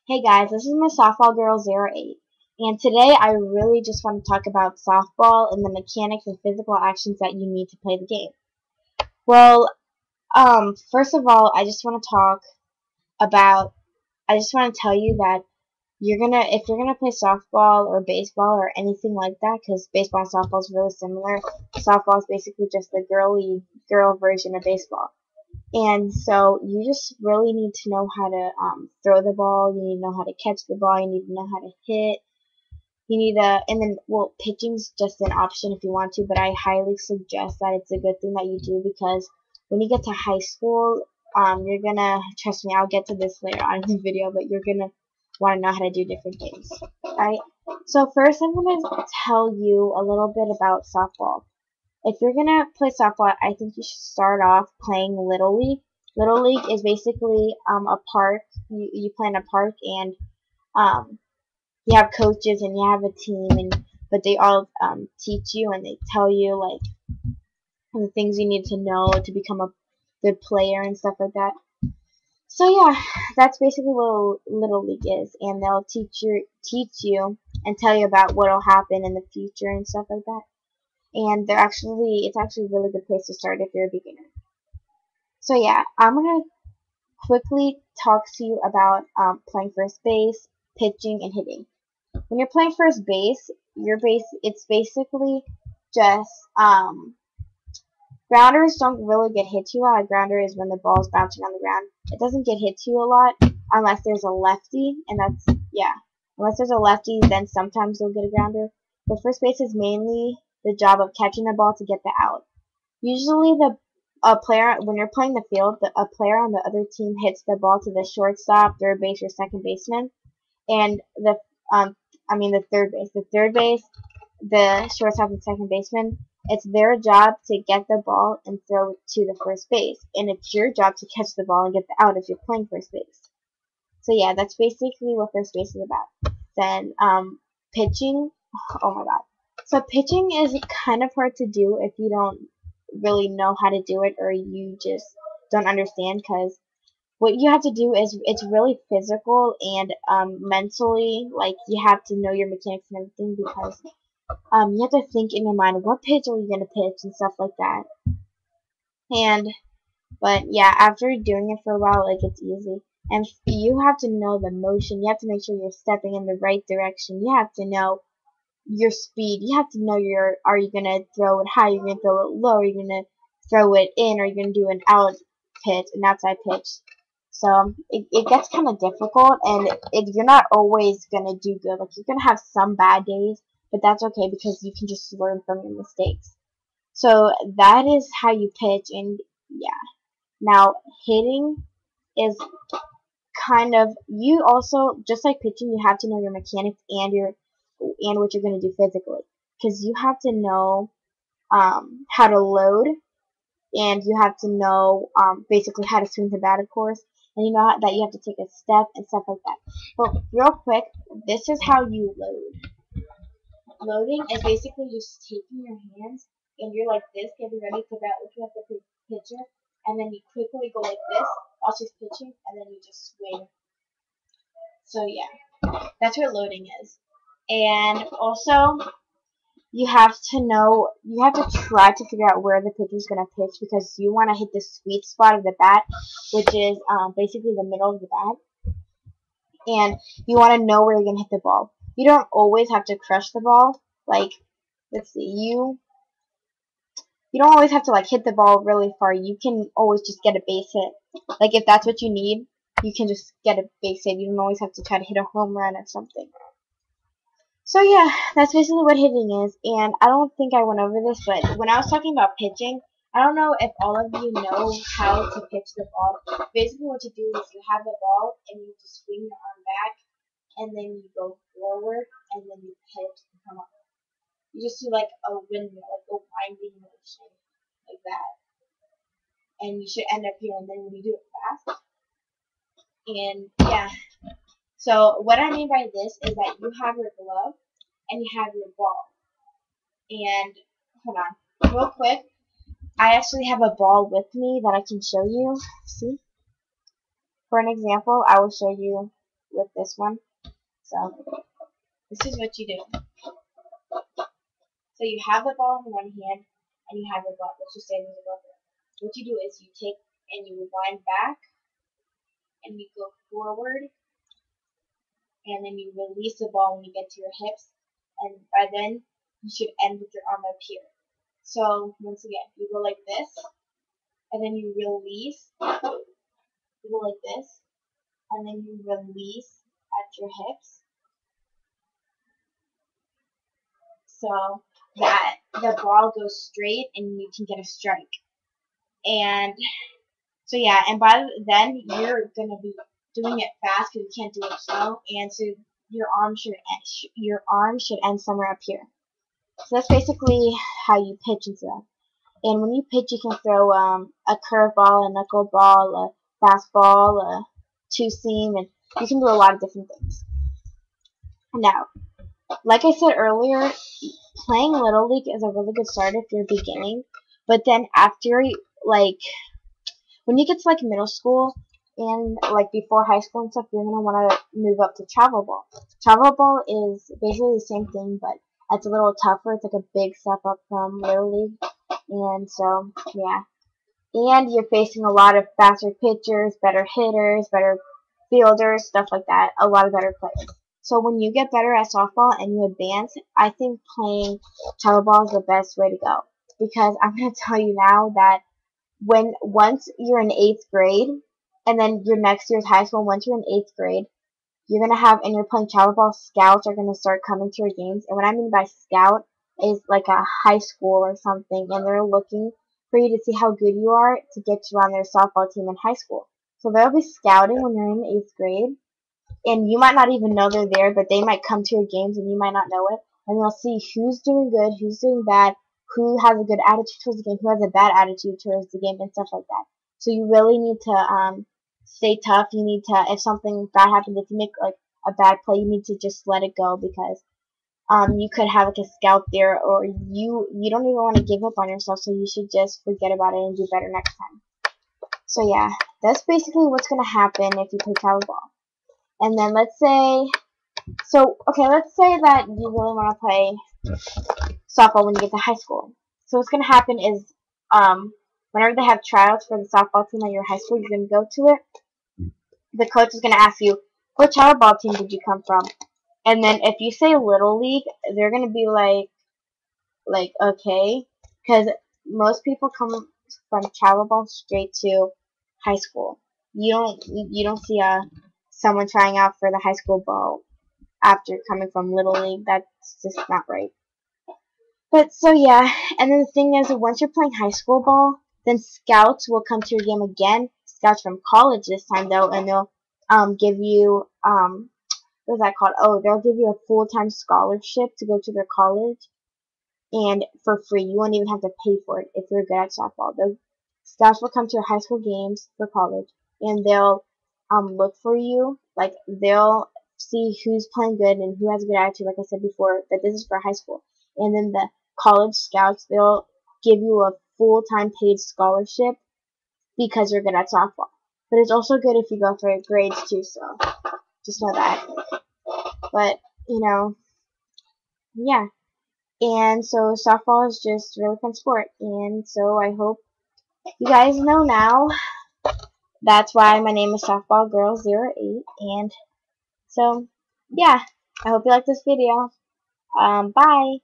Hey guys, this is my softball girl 08, and today I really just want to talk about softball and the mechanics and physical actions that you need to play the game. Well, first of all, I just want to tell you that if you're gonna play softball or baseball or anything like that, because baseball and softball is really similar. Softball is basically just the girl version of baseball. And so you just really need to know how to throw the ball. You need to know how to catch the ball. You need to know how to hit. You need to, and then, well, pitching's just an option if you want to, but I highly suggest that it's a good thing that you do because when you get to high school, you're gonna, trust me, I'll get to this later on in the video, but you're gonna want to know how to do different things, right? So first I'm gonna tell you a little bit about softball. If you're gonna play softball, I think you should start off playing Little League. Little League is basically a park. You play in a park and um, you have coaches and you have a team, but they all teach you and they tell you like the things you need to know to become a good player and stuff like that. So yeah, that's basically what Little League is, and they'll teach you and tell you about what'll happen in the future and stuff like that. And it's actually a really good place to start if you're a beginner. So yeah, I'm gonna quickly talk to you about playing first base, pitching, and hitting. When you're playing first base, it's basically just grounders don't really get hit too a lot. A grounder is when the ball is bouncing on the ground. It doesn't get hit to you a lot unless there's a lefty, and unless there's a lefty, then sometimes they'll get a grounder. But first base is mainly the job of catching the ball to get the out. Usually, a player when you're playing the field, a player on the other team hits the ball to the shortstop, third base, or second baseman, and the third base. The third base, the shortstop and second baseman, it's their job to get the ball and throw it to the first base, and it's your job to catch the ball and get the out if you're playing first base. So yeah, that's basically what first base is about. Then pitching, oh my god. So pitching is kind of hard to do if you don't really know how to do it or you just don't understand because what you have to do is it's really physical and mentally, like you have to know your mechanics and everything because you have to think in your mind what pitch are you gonna pitch and stuff like that. And but yeah, after doing it for a while, like it's easy. And you have to know the motion. You have to make sure you're stepping in the right direction. You have to know your speed. You have to know are you gonna throw it high? Are you gonna throw it low? Are you gonna throw it in? Are you gonna do an outside pitch? So it gets kind of difficult, and you're not always gonna do good. Like you're gonna have some bad days, but that's okay because you can just learn from your mistakes. So that is how you pitch, and yeah. Now hitting is kind of you also just like pitching. You have to know your mechanics and what you're gonna do physically because you have to know how to load and you have to know basically how to swing the bat, of course, and you know that you have to take a step and stuff like that. But real quick, this is how you load. Loading is basically just taking your hands and you're like this, getting ready to bat, looking at the pitcher, and then you quickly go like this while she's pitching, and then you just swing. So yeah, that's what loading is. And also, you have to try to figure out where the pitcher's going to pitch because you want to hit the sweet spot of the bat, which is basically the middle of the bat. And you want to know where you're going to hit the ball. You don't always have to crush the ball. Like, let's see, you don't always have to like hit the ball really far. You can always just get a base hit. Like if that's what you need, you can just get a base hit. You don't always have to try to hit a home run or something. So yeah, that's basically what hitting is, and I don't think I went over this, but when I was talking about pitching, I don't know if all of you know how to pitch the ball. Basically what you do is you have the ball, and you just swing your arm back, and then you go forward, and then you pitch and come up. You just do like a windmill, like a winding motion, like that. And you should end up here, and then when you do it fast, and yeah. So what I mean by this is that you have your glove, and you have your ball. And hold on, real quick, I actually have a ball with me that I can show you. See? For an example, I will show you with this one. So this is what you do. So you have the ball in one hand and you have your glove. Let's just say there's a glove there. What you do is you take and you wind back and you go forward and then you release the ball when you get to your hips, and by then you should end with your arm up here. So once again, you go like this and then you release. You go like this and then you release at your hips. So that the ball goes straight and you can get a strike. And so yeah, and by then you're gonna be doing it fast because you can't do it slow, and so your arm should end somewhere up here. So that's basically how you pitch and stuff. And when you pitch, you can throw a curveball, a knuckleball, a fastball, a two-seam, and you can do a lot of different things. Now, like I said earlier, playing Little League is a really good start if you're beginning, but then after, like, when you get to, like, middle school and, like, before high school and stuff, you're going to want to move up to travel ball. Travel ball is basically the same thing, but it's a little tougher. It's like a big step up from Little League, and so, yeah. And you're facing a lot of faster pitchers, better hitters, better fielders, stuff like that, a lot of better players. So when you get better at softball and you advance, I think playing travel ball is the best way to go. Because I'm going to tell you now that once you're in 8th grade, and then your next year's high school, once you're in 8th grade, you're going to have, and you're playing travel ball, scouts are going to start coming to your games. And what I mean by scout is like a high school or something, and they're looking for you to see how good you are to get you on their softball team in high school. So they'll be scouting when you're in 8th grade, and you might not even know they're there, but they might come to your games and you might not know it, and they'll see who's doing good, who's doing bad, who has a good attitude towards the game, who has a bad attitude towards the game, and stuff like that. So you really need to stay tough. You need to, if something bad happens, if you make like a bad play, you need to just let it go, because you could have like a scout there, or you don't even want to give up on yourself, so you should just forget about it and do better next time. So yeah, that's basically what's going to happen if you play travel ball. And then let's say that you really want to play softball when you get to high school. So what's going to happen is whenever they have tryouts for the softball team at your high school, you're going to go to it. The coach is going to ask you, what travel ball team did you come from? And then if you say Little League, they're going to be like, okay, because most people come from travel ball straight to high school. You don't see someone trying out for the high school ball after coming from Little League. That's just not right. But so yeah, and then the thing is, once you're playing high school ball, then scouts will come to your game again. Scouts from college this time though, and they'll give you what is that called? Oh, they'll give you a full-time scholarship to go to their college, and for free. You won't even have to pay for it if you're good at softball. The scouts will come to your high school games for college, and they'll look for you. Like, they'll see who's playing good and who has a good attitude, like I said before, that this is for high school. And then the college scouts, they'll give you a full-time paid scholarship because you're good at softball. But it's also good if you go for grades too, so just know that. But, yeah. And so softball is just a really fun sport. And so I hope you guys know now. That's why my name is Softball Girl 08. And so, yeah. I hope you like this video. Bye.